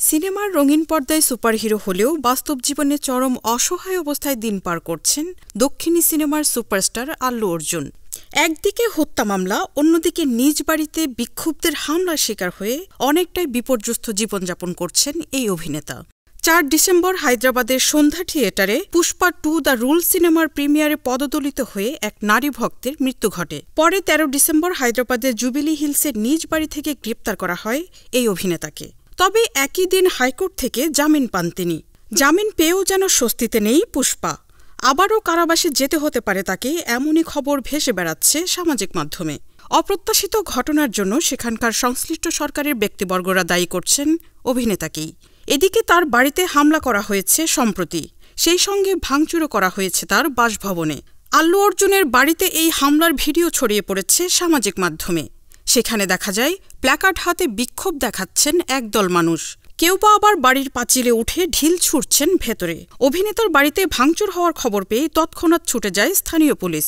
সিনেমার রঙিন পর্দায় সুপারহিরো হলেও বাস্তব জীবনে চরম অসহায় অবস্থায় দিন পার করছেন দক্ষিণী সিনেমার সুপারস্টার আল্লু অর্জুন। একদিকে হত্যা মামলা, অন্যদিকে নিজ বাড়িতে বিক্ষুব্ধদের হামলার শিকার হয়ে অনেকটাই বিপর্যস্ত জীবনযাপন করছেন এই অভিনেতা। ৪ ডিসেম্বর হায়দ্রাবাদের সন্ধ্যা থিয়েটারে পুষ্পা 2 দ্য রুল সিনেমার প্রিমিয়ারে পদদলিত হয়ে এক নারী ভক্তের মৃত্যু ঘটে। পরে ১৩ ডিসেম্বর হায়দ্রাবাদের জুবিলি হিলসের নিজ বাড়ি থেকে গ্রেপ্তার করা হয় এই অভিনেতাকে। তবে একই দিন হাইকোর্ট থেকে জামিন পান তিনি। জামিন পেয়েও যেন স্বস্তিতে নেই পুষ্পা। আবারও কারাবাসে যেতে হতে পারে তাকে, এমনই খবর ভেসে বেড়াচ্ছে সামাজিক মাধ্যমে। অপ্রত্যাশিত ঘটনার জন্য সেখানকার সংশ্লিষ্ট সরকারের ব্যক্তিবর্গরা দায়ী করছেন অভিনেতাকেই। এদিকে তার বাড়িতে হামলা করা হয়েছে সম্প্রতি, সেই সঙ্গে ভাঙচুরও করা হয়েছে তার বাসভবনে। আল্লু অর্জুনের বাড়িতে এই হামলার ভিডিও ছড়িয়ে পড়েছে সামাজিক মাধ্যমে। সেখানে দেখা যায় প্ল্যাকার্ড হাতে বিক্ষোভ দেখাচ্ছেন একদল মানুষ। কেউ বা আবার বাড়ির পাঁচিলে উঠে ঢিল ছুঁড়ছেন ভেতরে। অভিনেতার বাড়িতে ভাঙচুর হওয়ার খবর পেয়ে তৎক্ষণাৎ ছুটে যায় স্থানীয় পুলিশ।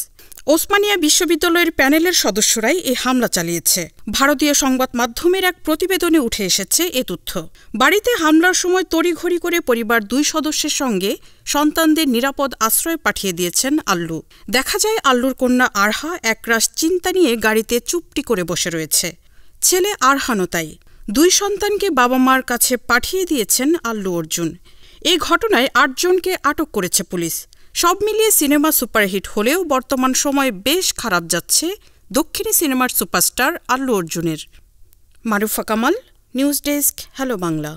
ওসমানিয়া বিশ্ববিদ্যালয়ের প্যানেলের সদস্যরাই এই হামলা চালিয়েছে। ভারতীয় সংবাদ মাধ্যমের এক প্রতিবেদনে উঠে এসেছে এ তথ্য। বাড়িতে হামলার সময় তড়িঘড়ি করে পরিবার 2 সদস্যের সঙ্গে সন্তানদের নিরাপদ আশ্রয় পাঠিয়ে দিয়েছেন আল্লু। দেখা যায় আল্লুর কন্যা আরহা একরাশ চিন্তা নিয়ে গাড়িতে চুপটি করে বসে রয়েছে। ছেলে আরহানও তাই। 2 সন্তানকে বাবা মার কাছে পাঠিয়ে দিয়েছেন আল্লু অর্জুন। এই ঘটনায় 8 জনকে আটক করেছে পুলিশ। সব মিলিয়ে সিনেমা সুপারহিট হলেও বর্তমান সময়ে বেশ খারাপ যাচ্ছে দক্ষিণী সিনেমার সুপারস্টার আল্লু অর্জুনের। Marufa Kamal, news desk, hello Bangla.